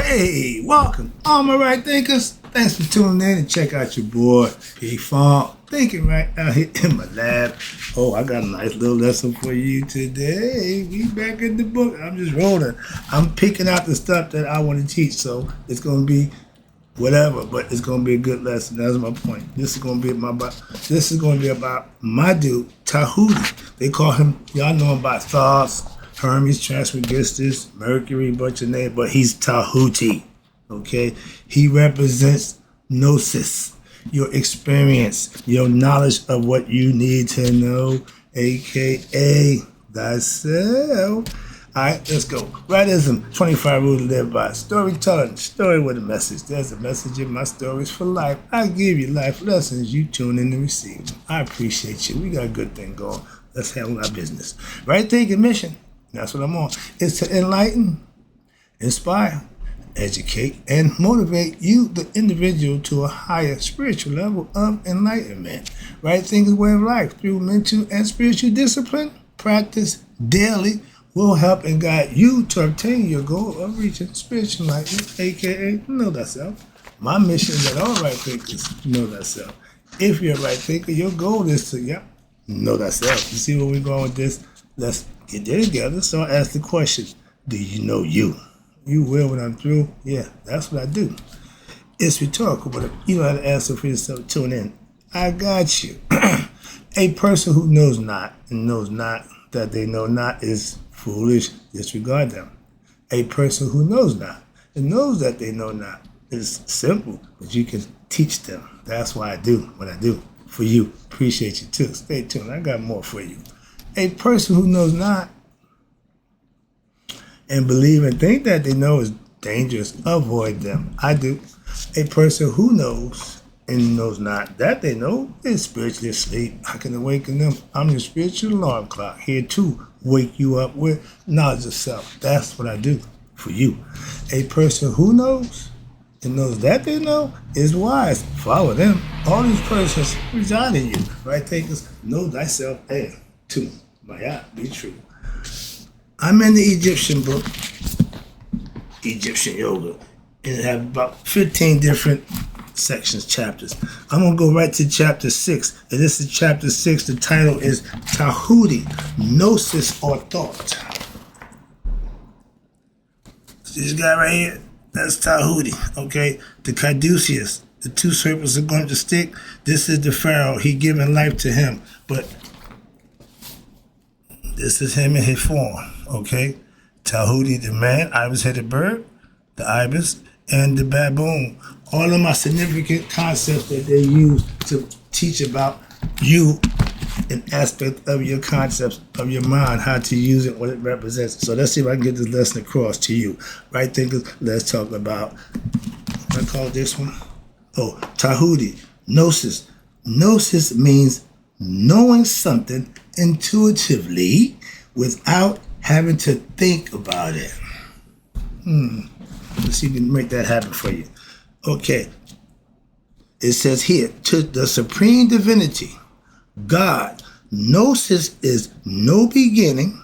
Hey, welcome, all my right thinkers. Thanks for tuning in and check out your boy, P-Funk, thinking right out here in my lab. Oh, I got a nice little lesson for you today. We back in the book. I'm just rolling. I'm picking out the stuff that I want to teach, so it's going to be whatever, but it's going to be a good lesson. That's my point. This is going to be about my dude, Djehuti. They call him, y'all know him by stars, Hermes, Trismegistus, Mercury, bunch of names, but he's Djehuti, okay? He represents Gnosis, your experience, your knowledge of what you need to know, aka thyself. All right, let's go. Rightism, 25 rules to live by. Storytelling, story with a message. There's a message in my stories for life. I give you life lessons. You tune in and receive them. I appreciate you. We got a good thing going. Let's handle our business. Right thinking mission. That's what I'm on. It's to enlighten, inspire, educate, and motivate you, the individual, to a higher spiritual level of enlightenment. Right thinking way of life through mental and spiritual discipline, practice daily, will help and guide you to obtain your goal of reaching spiritual enlightenment, aka know thyself. My mission is that all right thinkers know thyself. If you're a right thinker, your goal is to know thyself. You see where we're going with this? Let's get there together. So I ask the question, do you know you? You will when I'm through? Yeah, that's what I do. It's rhetorical, but you know how to answer for yourself. Tune in. I got you. A person who knows not and knows not that they know not is foolish. Disregard them. A person who knows not and knows that they know not is simple, but you can teach them. That's why I do what I do for you. Appreciate you too. Stay tuned. I got more for you. A person who knows not and believe and think that they know is dangerous. Avoid them. I do. A person who knows and knows not that they know is spiritually asleep. I can awaken them. I'm your spiritual alarm clock, here to wake you up with knowledge of self. That's what I do for you. A person who knows and knows that they know is wise. Follow them. All these persons reside in you. Right thinkers, know thyself and to Maya, be true. I'm in the Egyptian book, Egyptian Yoga, and it have about 15 different sections, chapters. I'm going to go right to chapter 6. And this is chapter 6. The title is Djehuti, Gnosis or Thought. See this guy right here? That's Djehuti, okay? The Caduceus, the two serpents are going to stick. This is the Pharaoh. He giving life to him. But this is him in his form, okay? Djehuti, the man, ibis-headed bird, the ibis, and the baboon. All of my significant concepts that they use to teach about you, an aspect of your concepts, of your mind, how to use it, what it represents. So let's see if I can get this lesson across to you. Right thinkers, let's talk about, what I call this one? Oh, Djehuti, Gnosis. Gnosis means knowing something intuitively without having to think about it. Let's see if we can make that happen for you. Okay. It says here, to the supreme divinity, God, Gnosis is no beginning,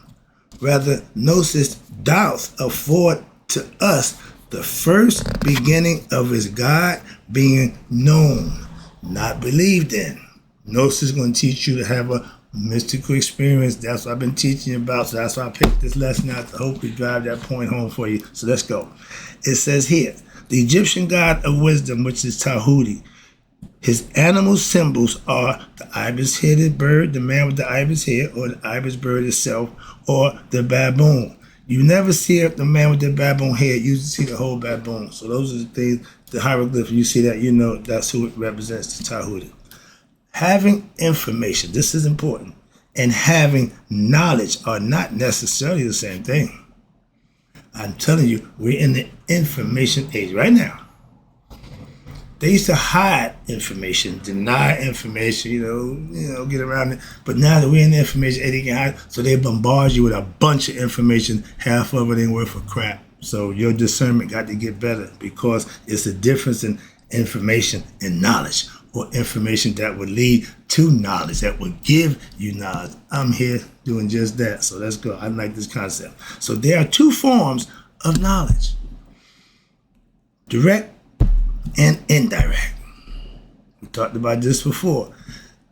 rather Gnosis doth afford to us the first beginning of his God being known, not believed in. Gnosis is going to teach you to have a mystical experience. That's what I've been teaching you about. So that's why I picked this lesson out to hopefully drive that point home for you. So let's go. It says here, the Egyptian god of wisdom, which is Djehuti, his animal symbols are the ibis-headed bird, the man with the ibis head, or the ibis bird itself, or the baboon. You never see the man with the baboon head. You see the whole baboon. So those are the things, the hieroglyph, you see that, you know that's who it represents, the Djehuti. Having information, this is important, and having knowledge are not necessarily the same thing. I'm telling you, we're in the information age right now. They used to hide information, deny information, you know, get around it. But now that we're in the information age, they can hide, so they bombard you with a bunch of information. Half of it ain't worth a crap. So your discernment got to get better, because it's a difference in information and knowledge, or information that would lead to knowledge, that would give you knowledge. I'm here doing just that. So let's go. I like this concept. So there are two forms of knowledge. Direct and indirect. We talked about this before.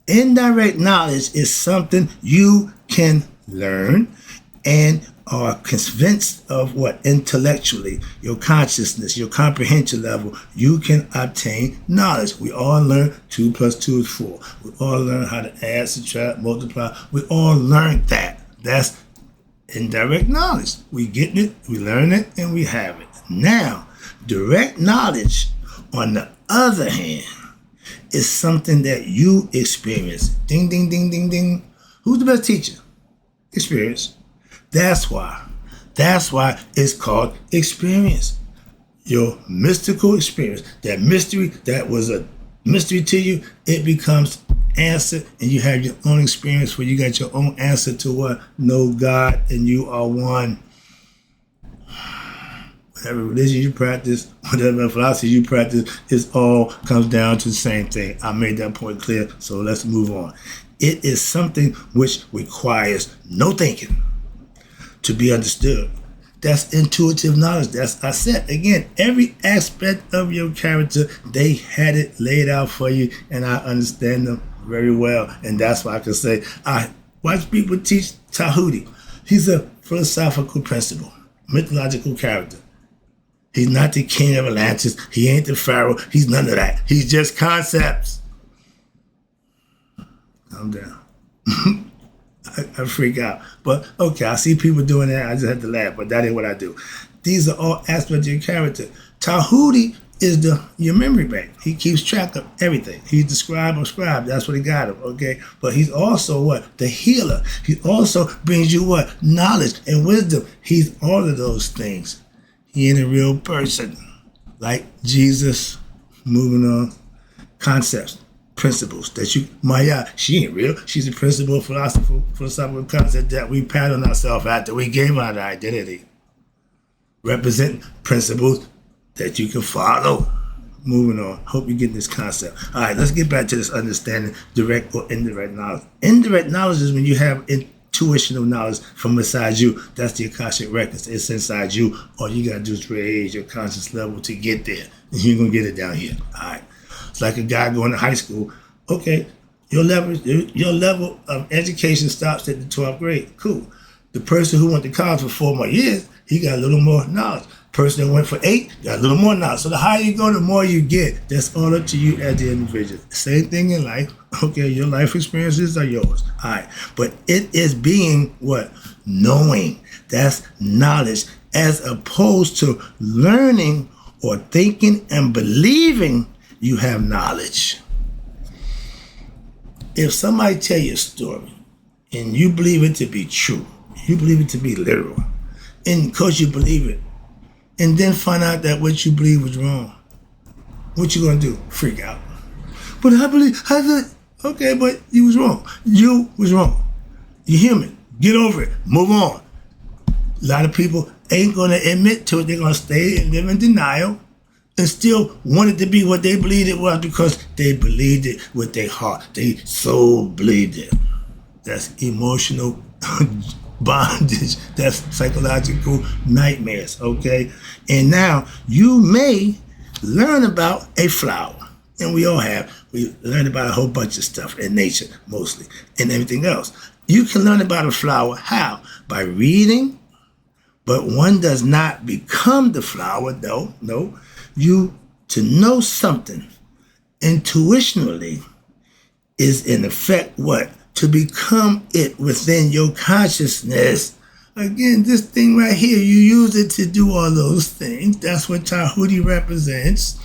Indirect knowledge is something you can learn and are convinced of what intellectually, your consciousness, your comprehension level, you can obtain knowledge. We all learn 2 plus 2 is 4. We all learn how to add, subtract, multiply. We all learn that. That's indirect knowledge. We get it, we learn it, and we have it. Now, direct knowledge, on the other hand, is something that you experience. Ding, ding, ding, ding, ding. Who's the best teacher? Experience. That's why it's called experience. Your mystical experience, that mystery that was a mystery to you, it becomes answer, and you have your own experience where you got your own answer to what? Know God and you are one. Whatever religion you practice, whatever philosophy you practice, it all comes down to the same thing. I made that point clear, so let's move on. It is something which requires no thinking to be understood. That's intuitive knowledge. That's, I said, again, every aspect of your character, they had it laid out for you, and I understand them very well. And that's why I can say, I watch people teach Djehuti. He's a philosophical principle, mythological character. He's not the king of Atlantis. He ain't the pharaoh. He's none of that. He's just concepts. Calm down. I freak out. But okay, I see people doing that. I just have to laugh, but that ain't what I do. These are all aspects of your character. Djehuti is your memory bank. He keeps track of everything. He's the scribe of scribe. That's what he got him, okay? But he's also what? The healer. He also brings you what? Knowledge and wisdom. He's all of those things. He ain't a real person. Like Jesus, moving on, concepts, principles that you, Maya, she ain't real. She's a principle, philosophical concept that we pattern ourselves after. We gave our identity. Represent principles that you can follow. Moving on. Hope you get this concept. All right, let's get back to this understanding, direct or indirect knowledge. Indirect knowledge is when you have intuitional knowledge from inside you. That's the Akashic Records. It's inside you. All you got to do is raise your conscious level to get there. And you're going to get it down here. All right. It's like a guy going to high school. Okay, your level of education stops at the 12th grade. Cool. The person who went to college for 4 more years, he got a little more knowledge. Person that went for 8 got a little more knowledge. So the higher you go, the more you get. That's all up to you as the individual. Same thing in life. Okay, your life experiences are yours. All right. But it is being what? Knowing. That's knowledge. As opposed to learning or thinking and believing you have knowledge. If somebody tell you a story and you believe it to be true, you believe it to be literal, and because you believe it, and then find out that what you believe was wrong, what you gonna do? Freak out. But okay, but you was wrong. You was wrong. You're human. Get over it. Move on. A lot of people ain't gonna admit to it. They're gonna stay and live in denial and still want it to be what they believed it was because they believed it with their heart. They so believed it. That's emotional bondage. That's psychological nightmares, okay? And now you may learn about a flower. And we all have. We learn about a whole bunch of stuff in nature, mostly, and everything else. You can learn about a flower. How? By reading. But one does not become the flower. No. You to know something intuitionally is in effect what? To become it within your consciousness. Again, this thing right here, you use it to do all those things. That's what Djehuti represents.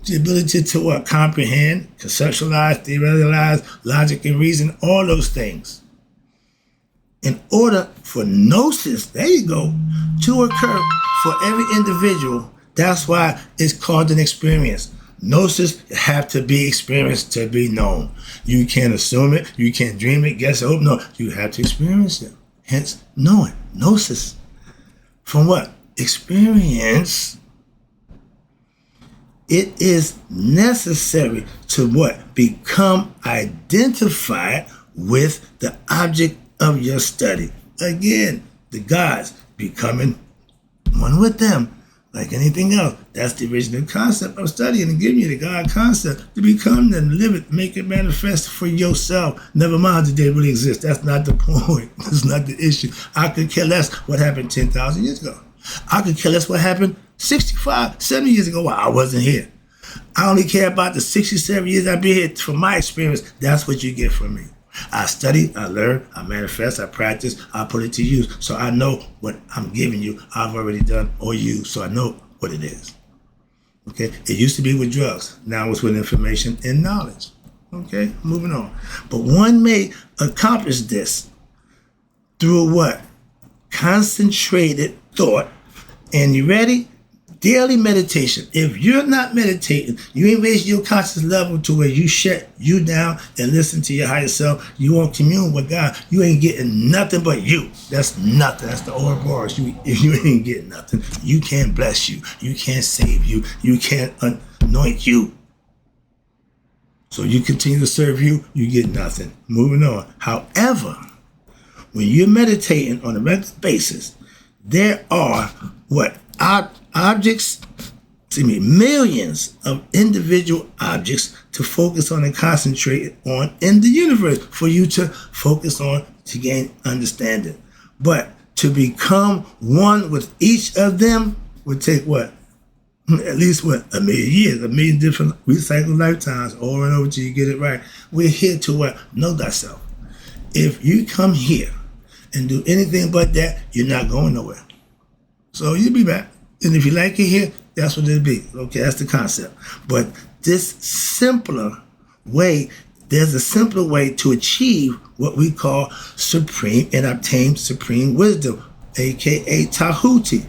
The ability to what? Comprehend, conceptualize, theorize, logic and reason, all those things. In order for Gnosis, there you go, to occur for every individual, that's why it's called an experience. Gnosis have to be experienced to be known. You can't assume it. You can't dream it, guess, hope. No, you have to experience it. Hence, knowing. Gnosis. From what? Experience. It is necessary to what? Become identified with the object of your study. Again, the gods becoming one with them. Like anything else, that's the original concept of studying and giving you the God concept to become and live it, make it manifest for yourself. Never mind that they really exist. That's not the point. That's not the issue. I could care less what happened 10,000 years ago. I could care less what happened 65, 70 years ago while I wasn't here. I only care about the 67 years I've been here. From my experience, that's what you get from me. I study, I learn, I manifest, I practice, I put it to use. So I know what I'm giving you, I've already done or used, so I know what it is. Okay? It used to be with drugs. Now it's with information and knowledge. Okay? Moving on. But one may accomplish this through what? Concentrated thought. And you ready? Daily meditation. If you're not meditating, you ain't raised your conscious level to where you shut you down and listen to your higher self. You won't commune with God. You ain't getting nothing but you. That's nothing. That's the Ouroboros. You ain't getting nothing. You can't bless you. You can't save you. You can't anoint you. So you continue to serve you, you get nothing. Moving on. However, when you're meditating on a regular basis, there are millions of individual objects to focus on and concentrate on in the universe for you to focus on to gain understanding. But to become one with each of them would take what? At least what? 1 million years, 1 million different recycled lifetimes over and over till you get it right. We're here to what? Know thyself. If you come here and do anything but that, you're not going nowhere. So you'll be back. And if you like it here, that's what it'll be. Okay, that's the concept. But this simpler way, there's a simpler way to achieve what we call supreme and obtain supreme wisdom, aka Djehuti.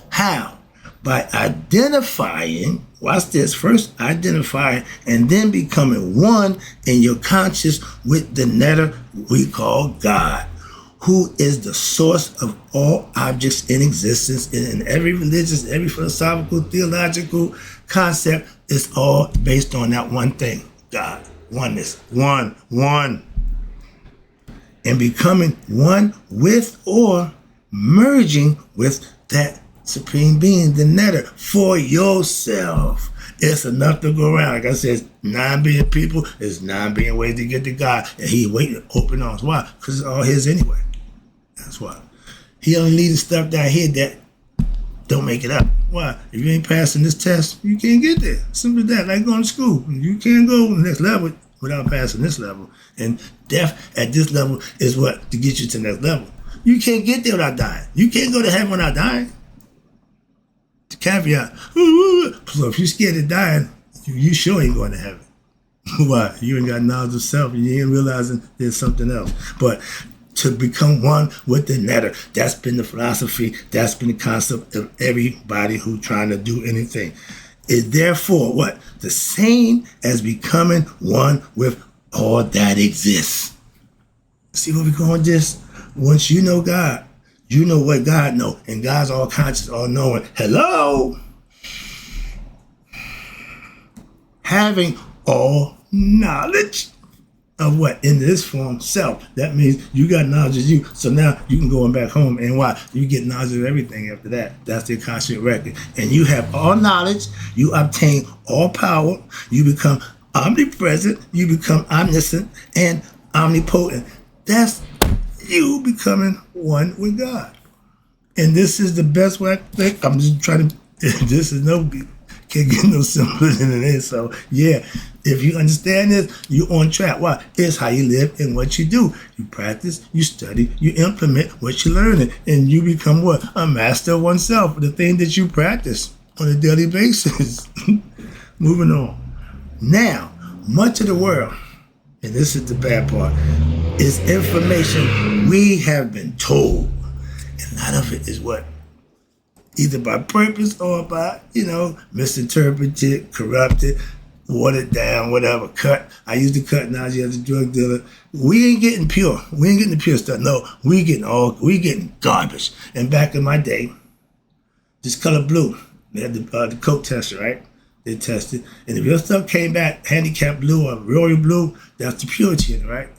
How? By identifying, watch this, first identifying and then becoming one in your conscious with the netter we call God, who is the source of all objects in existence. In every religious, every philosophical, theological concept, it's all based on that one thing, God, oneness, one. And becoming one with or merging with that supreme being, the netter, for yourself. It's enough to go around. Like I said, 9 billion people, there's 9 billion ways to get to God. And he waiting open arms. Why? Because it's all his anyway. That's why. He only needs stuff down here that don't make it up. Why? If you ain't passing this test, you can't get there. Simple as that. Like going to school. You can't go to the next level without passing this level. And death at this level is what? To get you to the next level. You can't get there without dying. You can't go to heaven without dying. The caveat. So if you're scared of dying, you sure ain't going to heaven. Why? You ain't got knowledge of self. You ain't realizing there's something else. But to become one with the netter, that's been the philosophy, that's been the concept of everybody who trying to do anything. Is therefore what? The same as becoming one with all that exists. See where we're going with this? Once you know God, you know what God knows, and God's all conscious, all knowing. Hello? Having all knowledge of what? In this form, self. That means you got knowledge of you. So now you can go back home and why? You get knowledge of everything after that. That's the conscious record. And you have all knowledge. You obtain all power. You become omnipresent. You become omniscient and omnipotent. That's you becoming one with God. And this is the best way I think. I'm just trying to, this is can't get no simpler than it is. So yeah, if you understand this, you're on track. Why? It's how you live and what you do. You practice, you study, you implement what you're learning, and you become what? A master of oneself, the thing that you practice on a daily basis. Moving on. Now, much of the world, and this is the bad part, is information we have been told. And a lot of it is what? Either by purpose or by, misinterpreted, corrupted, watered down, whatever, cut. I use the cut analogy as a drug dealer. We ain't getting pure. We ain't getting the pure stuff. No, we getting garbage. And back in my day, this color blue, they had the coke tester, right? They tested. And if your stuff came back handicap blue or royal blue, that's the purity in it, right?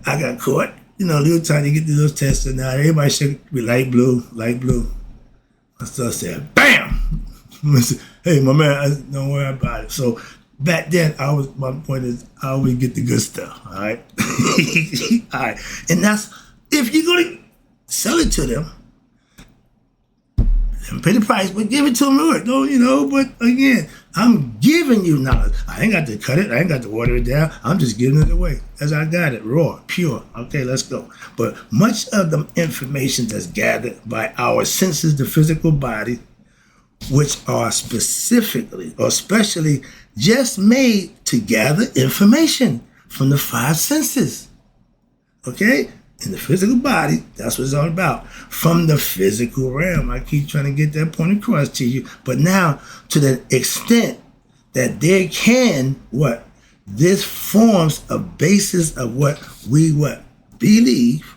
I got caught. Little time to get to those tests, and now everybody should be light blue. So I said, bam! Hey, my man, don't worry about it. So back then, my point is, I always get the good stuff, all right? All right. And that's, if you're going to sell it to them, and pay the price, but give it to them. Don't, but again, I'm giving you knowledge. I ain't got to cut it. I ain't got to water it down. I'm just giving it away as I got it, raw, pure. Okay, let's go. But much of the information that's gathered by our senses, the physical body, which are specifically or specially just made to gather information from the five senses. Okay? In the physical body, that's what it's all about. From the physical realm. I keep trying to get that point across to you. But now, to the extent that there can, this forms a basis of what we believe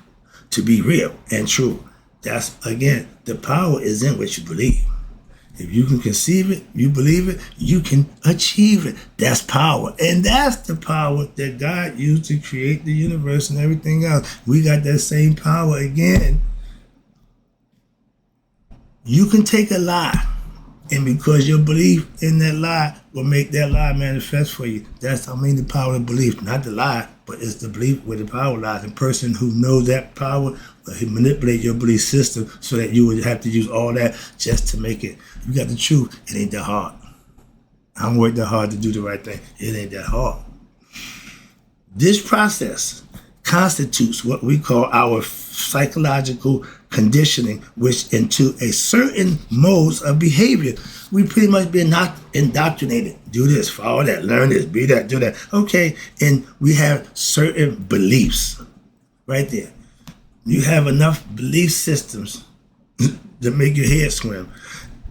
to be real and true. That's, again, the power is in what you believe. If you can conceive it, you believe it, you can achieve it. That's power. And that's the power that God used to create the universe and everything else. We got that same power again. You can take a lie, and because your belief in that lie will make that lie manifest for you. That's, the power of belief. Not the lie, but it's the belief where the power lies. The person who knows that power, he manipulate your belief system so that you would have to use all that just to make it. You got the truth. It ain't that hard. I don't work that hard to do the right thing. It ain't that hard. This process constitutes what we call our psychological conditioning, which into a certain modes of behavior. We pretty much been indoctrinated. Do this, follow that, learn this, be that, do that. Okay, and we have certain beliefs right there. You have enough belief systems to make your head swim.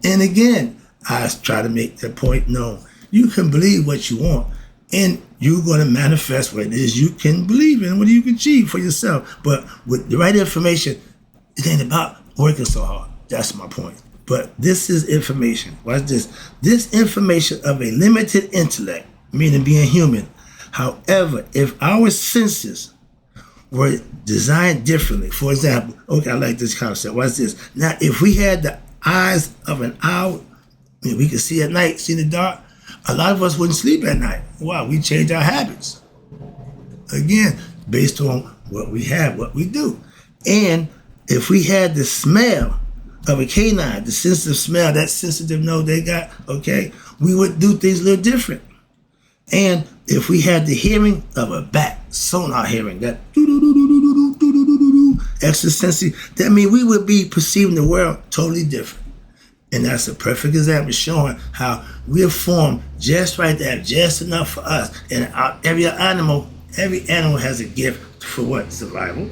And again, I try to make that point known. You can believe what you want, and you're going to manifest what it is you can believe in, what you can achieve for yourself. But with the right information, it ain't about working so hard. That's my point. But this is information. Watch this. This information of a limited intellect, meaning being human. However, if our senses were designed differently, for example, okay, I like this concept. Watch this. Now, if we had the eyes of an owl, we could see at night, see in the dark, a lot of us wouldn't sleep at night. Wow, we change our habits. Again, based on what we have, what we do. And if we had the smell of a canine, the sense of smell, that sensitive nose they got, okay, we would do things a little different. And if we had the hearing of a bat, sonar hearing, that extra sensitive, that means we would be perceiving the world totally different. And that's a perfect example showing how we're formed just right there, just enough for us. And every animal has a gift for what? Survival,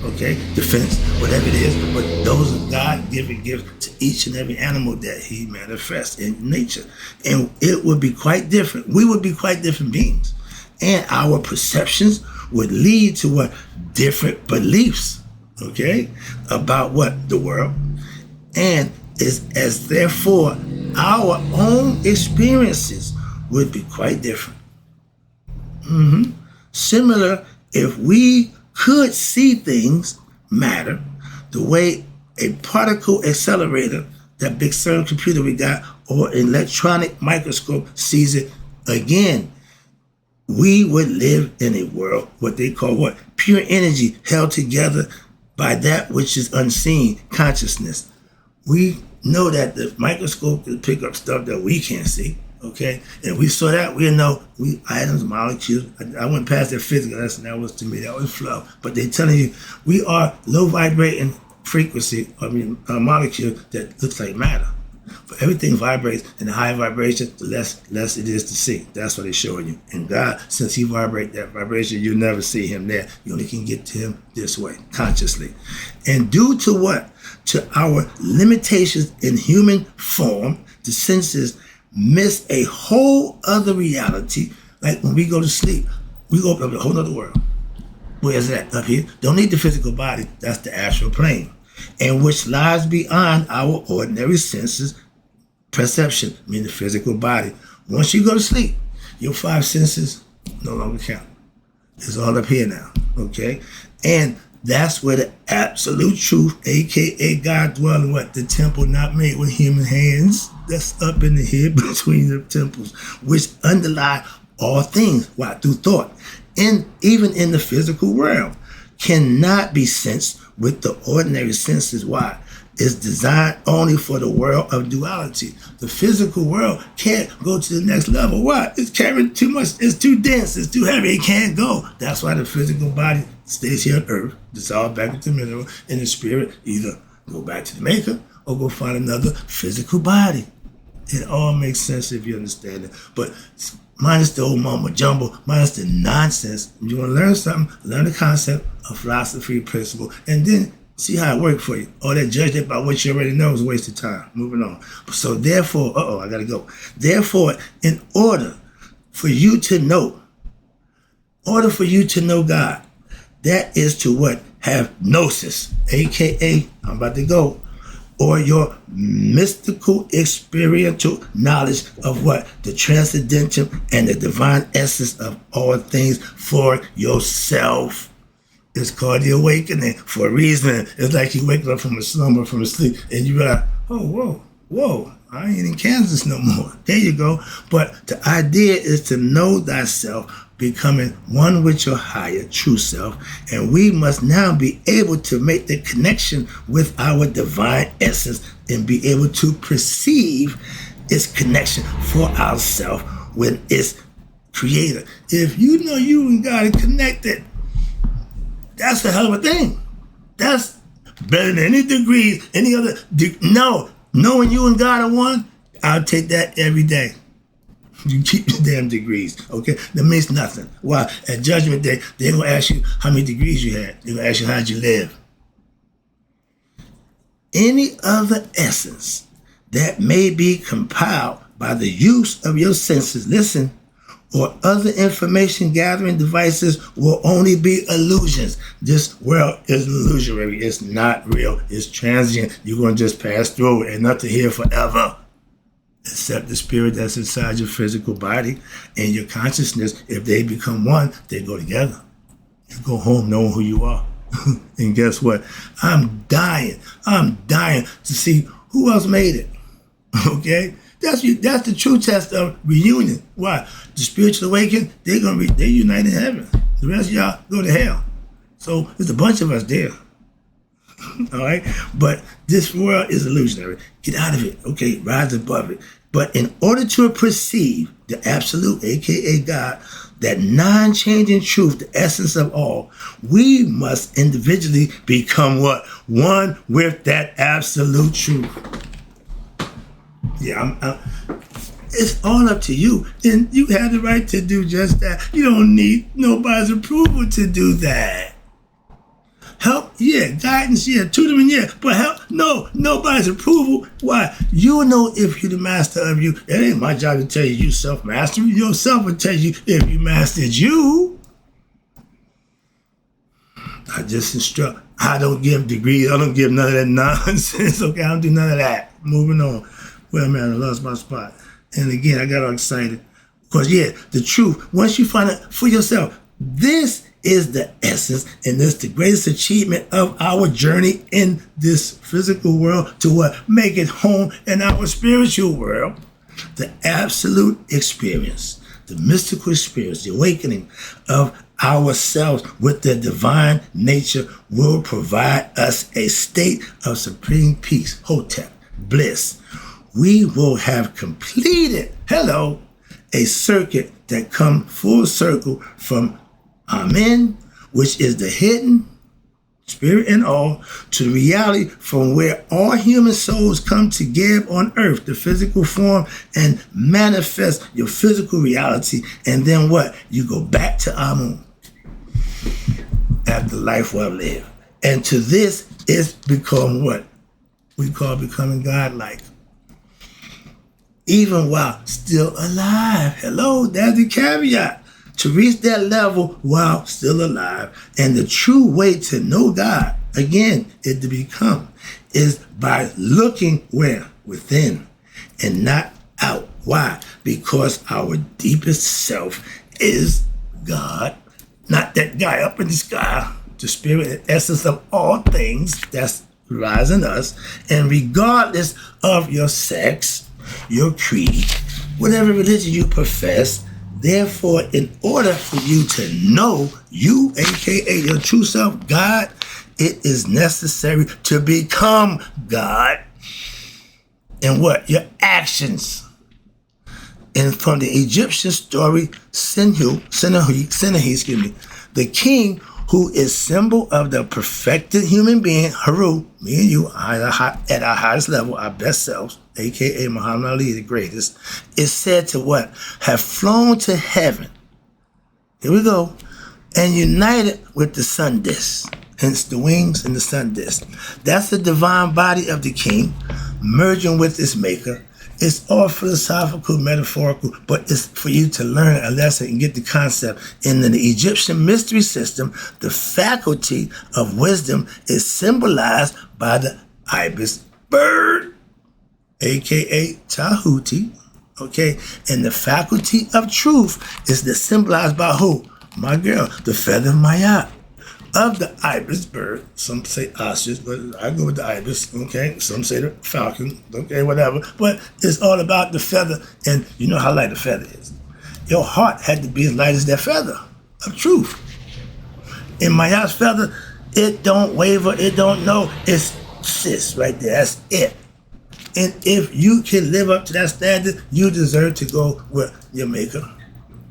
okay? Defense, whatever it is. But those are God-given gifts to each and every animal that he manifests in nature. And it would be quite different. We would be quite different beings. And our perceptions would lead to what? Different beliefs, okay? About what? The world. And as therefore, our own experiences would be quite different. Similar, if we could see things matter the way a particle accelerator, that big CERN computer we got, or electronic microscope sees it, again, we would live in a world, what they call what? Pure energy held together by that which is unseen, consciousness. We know that the microscope can pick up stuff that we can't see, okay? And we saw that, we know atoms, molecules. I went past that physical lesson. That was, to me, that was flow. But they're telling you, we are low vibrating frequency, molecule that looks like matter. But everything vibrates, and the higher vibration, the less it is to see. That's what they're showing you. And God, since he vibrates that vibration, you'll never see him there. You only can get to him this way, consciously. And due to what? To our limitations in human form, the senses miss a whole other reality. Like when we go to sleep, we open up a whole other world. Where's that? Up here. Don't need the physical body. That's the astral plane. And which lies beyond our ordinary senses perception, meaning the physical body. Once you go to sleep, your five senses no longer count. It's all up here now, okay? And That's where the absolute truth, aka God dwelling, what? The temple not made with human hands. That's up in the head between the temples, which underlie all things. Why? Through thought. And even in the physical world, cannot be sensed with the ordinary senses. Why? It's designed only for the world of duality. The physical world can't go to the next level. Why? It's carrying too much. It's too dense. It's too heavy. It can't go. That's why the physical body stays here on earth, dissolve back into mineral, and the spirit either go back to the maker or go find another physical body. It all makes sense if you understand it. But minus the old mumbo jumbo, minus the nonsense. If you want to learn something, learn the concept of philosophy principle, and then see how it worked for you. All that judgment about what you already know is a waste of time. Moving on. So therefore, I gotta go. Therefore, in order for you to know God, that is to what? Have Gnosis, aka, I'm about to go, or your mystical experiential knowledge of what? The transcendental and the divine essence of all things for yourself. It's called the awakening for a reason. It's like you wake up from a slumber, from a sleep, and you realize, oh, whoa, I ain't in Kansas no more. There you go. But the idea is to know thyself, becoming one with your higher true self. And we must now be able to make the connection with our divine essence and be able to perceive its connection for ourselves with its creator. If you know you and God are connected, that's a hell of a thing. That's better than any degrees, any other. No, knowing you and God are one, I'll take that every day. You keep your damn degrees, okay? That means nothing. Why? At Judgment Day, they're going to ask you how many degrees you had. They're going to ask you how'd you live. Any other essence that may be compiled by the use of your senses, listen, or other information gathering devices will only be illusions. This world is illusory. It's not real. It's transient. You're going to just pass through it and nothing here forever. Except the spirit that's inside your physical body and your consciousness. If they become one, they go together. You go home knowing who you are. And guess what? I'm dying to see who else made it. Okay? That's the true test of reunion. Why? The spiritual awakening, they unite in heaven. The rest of y'all go to hell. So there's a bunch of us there. All right? But this world is illusionary. Get out of it. Okay? Rise above it. But in order to perceive the absolute, aka God, that non-changing truth, the essence of all, we must individually become what? One with that absolute truth. Yeah, it's all up to you. And you have the right to do just that. You don't need nobody's approval to do that. Help, yeah. Guidance, yeah. Tutoring, yeah. But help, no. Nobody's approval. Why? You know if you're the master of you. It ain't my job to tell you self-mastery. Yourself will tell you if you mastered you. I just instruct. I don't give degrees. I don't give none of that nonsense. Okay, I don't do none of that. Moving on. Well, man, I lost my spot. And again, I got all excited. Because, yeah, the truth, once you find it for yourself, this is the essence and this the greatest achievement of our journey in this physical world to what? Make it home in our spiritual world. The absolute experience, the mystical experience, the awakening of ourselves with the divine nature will provide us a state of supreme peace, hotep, bliss. We will have completed, a circuit that comes full circle from Amen, which is the hidden spirit and all, to the reality from where all human souls come to give on earth, the physical form, and manifest your physical reality. And then what? You go back to Amun after life well lived. And to this is become what we call becoming godlike. Even while still alive. That's the caveat. To reach that level while still alive. And the true way to know God, again, is to become, is by looking where? Within and not out. Why? Because our deepest self is God. Not that guy up in the sky. the spirit and essence of all things that's rising us, and regardless of your sex, your creed, whatever religion you profess. Therefore, in order for you to know you, aka your true self, God, it is necessary to become God. And what? Your actions. And from the Egyptian story, Senahi, the king who is symbol of the perfected human being, Haru, me and you, at our highest level, our best selves, aka Muhammad Ali, the greatest, is said to what? Have flown to heaven. Here we go. And united with the sun disk. Hence the wings and the sun disk. That's the divine body of the king, merging with its maker. It's all philosophical, metaphorical, but it's for you to learn a lesson and get the concept. In the Egyptian mystery system, the faculty of wisdom is symbolized by the ibis bird, aka Djehuti, okay? And the faculty of truth is symbolized by who? My girl, the feather Mayat. Of the ibis bird, some say ostrich, but I go with the ibis, okay? Some say the falcon, okay, whatever. But it's all about the feather, and you know how light a feather is. Your heart had to be as light as that feather of truth. In Mayat's feather, it don't waver, it don't know, it's sis right there, that's it. And if you can live up to that standard, you deserve to go with your maker.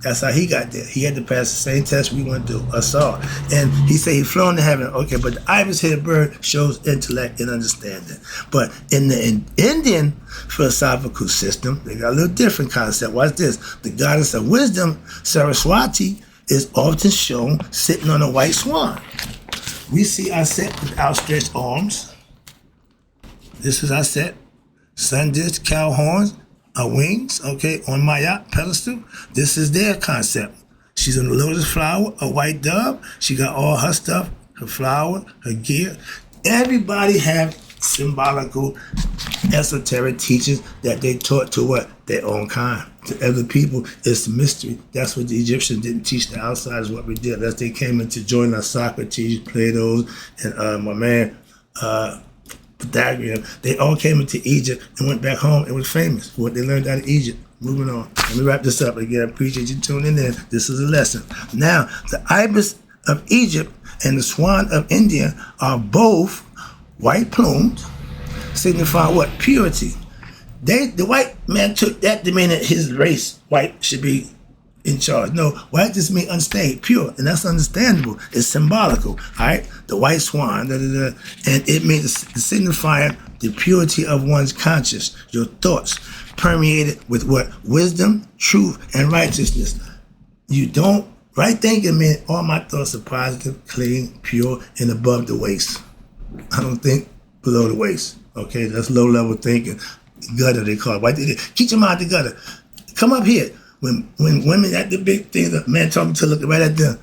That's how he got there. He had to pass the same test we went through, us all. And he said he flown to heaven. Okay, but the ibis-headed bird shows intellect and understanding. But in the Indian philosophical system, they got a little different concept. Watch this. The goddess of wisdom, Saraswati, is often shown sitting on a white swan. We see Aset with outstretched arms. This is Aset. Sun disk, cow horns, wings, okay, on Mayat pedestal. This is their concept. She's on a lotus flower, a white dove. She got all her stuff, her flower, her gear. Everybody have symbolical, esoteric teachings that they taught to what? Their own kind. To other people, it's mystery. That's what the Egyptians didn't teach the outsiders what we did. As they came in to join us, Socrates, Plato, and my man, Pythagorean, they all came into Egypt and went back home and was famous for what they learned out of Egypt. Moving on. Let me wrap this up again. I appreciate you tuning in. This is a lesson. Now, the ibis of Egypt and the swan of India are both white plumed, signifying what? Purity. The white man took that to mean that his race, white, should be in charge. No, white just means unstained, pure, and that's understandable. It's symbolical, all right? The white swan, and it means signifying the purity of one's conscience, your thoughts, permeated with what? Wisdom, truth, and righteousness. Right thinking means all my thoughts are positive, clean, pure, and above the waist. I don't think below the waist, okay? That's low-level thinking. Gutter, they call it. Why did it? Keep your mind the gutter. Come up here. When women at the big thing, the man talking to look right at them.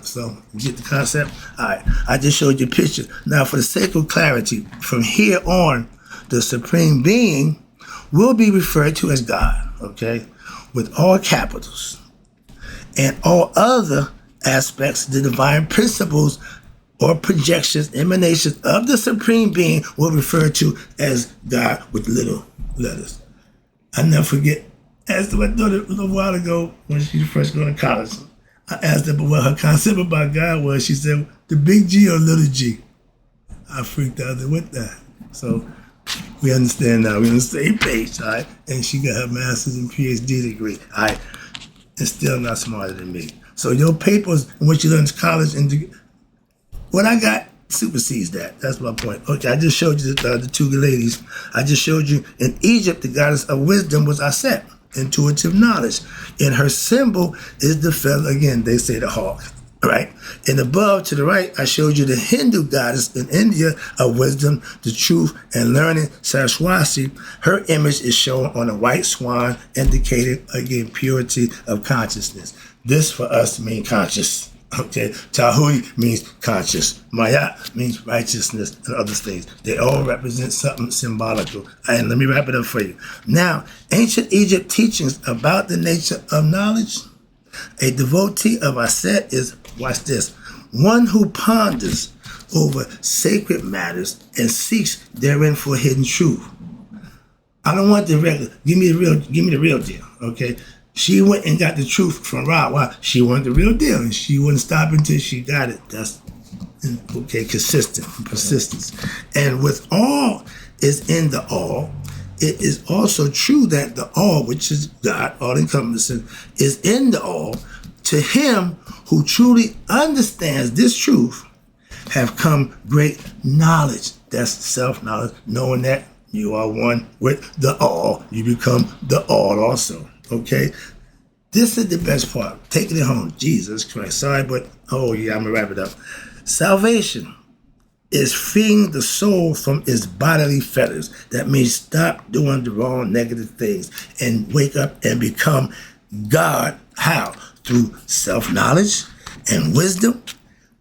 So you get the concept? All right. I just showed you a picture. Now, for the sake of clarity, from here on, the Supreme Being will be referred to as God, okay? With all capitals. And all other aspects, the divine principles or projections, emanations of the Supreme Being will refer to as God with little letters. I never forget. I asked my daughter a little while ago when she first going to college. I asked her what her concept about God was. She said, the big G or little g? I freaked out. I said, what that? So we understand now. We're on the same page, all right? And she got her master's and PhD degree, all right? And still not smarter than me. So your papers and what you learn in college, and what I got supersedes that. That's my point. Okay, I just showed you the two ladies. I just showed you in Egypt, the goddess of wisdom was Aset. Intuitive knowledge. And her symbol is the feather. Again, they say the hawk, right? And above to the right, I showed you the Hindu goddess in India of wisdom, the truth, and learning, Saraswati. Her image is shown on a white swan, indicating, again, purity of consciousness. This for us means conscious. Okay, Djehuti means conscious. Maya means righteousness and other things. They all represent something symbolical. And let me wrap it up for you. Now, ancient Egypt teachings about the nature of knowledge. A devotee of Aset is, watch this, one who ponders over sacred matters and seeks therein for hidden truth. I don't want the regular. Give me the real deal. Okay. She went and got the truth from Rob. Why? She wanted the real deal, and she wouldn't stop until she got it. That's okay. Consistent, persistence, and with all is in the all. It is also true that the all, which is God, all-encompassing, is in the all. To him who truly understands this truth, have come great knowledge. That's self-knowledge, knowing that you are one with the all. You become the all also. Okay? This is the best part. Taking it home. Jesus Christ. Sorry, but, I'm going to wrap it up. Salvation is freeing the soul from its bodily fetters. That means stop doing the wrong negative things and wake up and become God. How? Through self-knowledge and wisdom,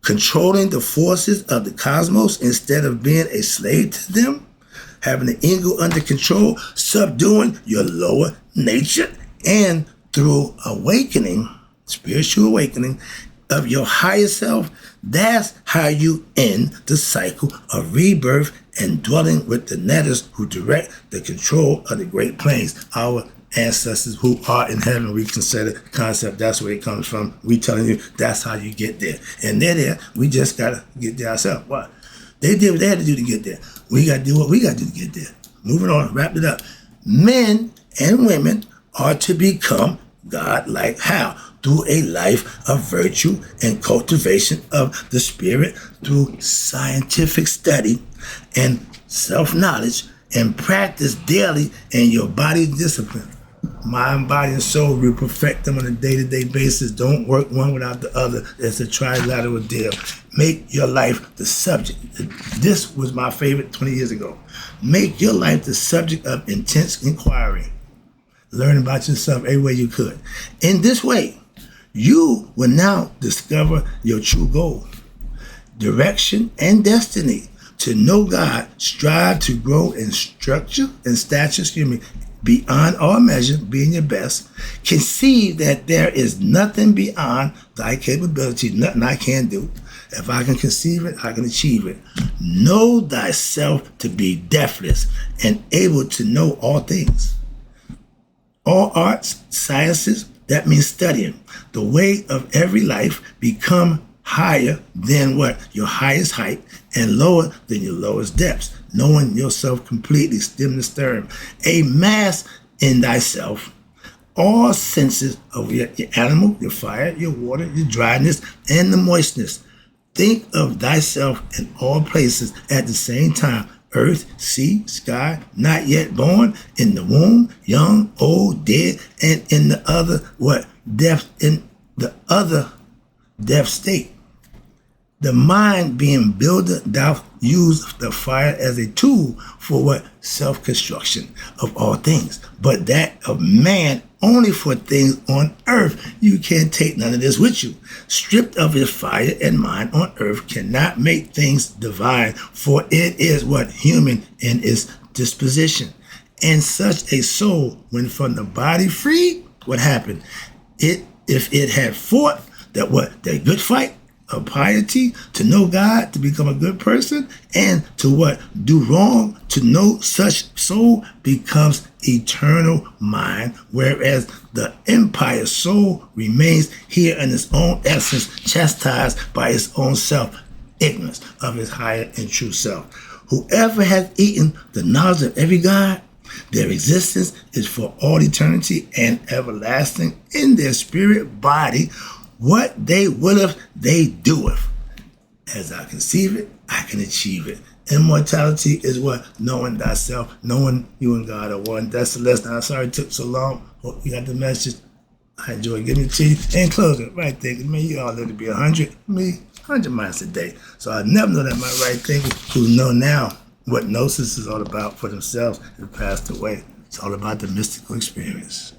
controlling the forces of the cosmos instead of being a slave to them, having the ego under control, subduing your lower nature, and through awakening, spiritual awakening of your higher self, that's how you end the cycle of rebirth and dwelling with the netters who direct the control of the great planes. Our ancestors who are in heaven, we consider the concept. That's where it comes from. We telling you that's how you get there. And they're there. We just got to get there ourselves. Why? They did what they had to do to get there. We got to do what we got to do to get there. Moving on, wrap it up. Men and women are to become God-like. How? Through a life of virtue and cultivation of the spirit, through scientific study and self-knowledge, and practice daily in your body discipline. Mind, body, and soul, we perfect them on a day-to-day basis. Don't work one without the other. It's a trilateral deal. Make your life the subject. This was my favorite 20 years ago. Make your life the subject of intense inquiry. Learn about yourself every way you could. In this way, you will now discover your true goal, direction, and destiny. To know God, strive to grow in stature, beyond all measure, being your best. Conceive that there is nothing beyond thy capability, nothing I can't do. If I can conceive it, I can achieve it. Know thyself to be deathless and able to know all things. All arts, sciences, that means studying. The way of every life become higher than what? Your highest height, and lower than your lowest depths. Knowing yourself completely, stem to stern. A mass in thyself. All senses of your animal, your fire, your water, your dryness, and the moistness. Think of thyself in all places at the same time. Earth, sea, sky, not yet born, in the womb, young, old, dead, and in the other, what? Death, in the other death state. The mind being builder, thou use the fire as a tool for what? Self-construction of all things. But that of man only for things on earth. You can't take none of this with you. Stripped of his fire and mind on earth cannot make things divine, for it is what? Human in its disposition. And such a soul, when from the body freed, what happened? If it had fought that good fight of piety, to know God, to become a good person, and to what? Do wrong, to know such soul becomes eternal mind, whereas the empire soul remains here in its own essence, chastised by its own self, ignorance of his higher and true self. Whoever has eaten the knowledge of every God, their existence is for all eternity and everlasting in their spirit body. What they willeth, they doeth. As I conceive it, I can achieve it. Immortality is what? Knowing thyself, knowing you and God are one. That's the lesson. I'm sorry it took so long. Hope you got the message. I enjoy getting it to you. And closing, right thinking, man, you all live to be 100. Me, 100 miles a day. So I never know that my right thinkers who know now what Gnosis is all about for themselves have passed away. It's all about the mystical experience.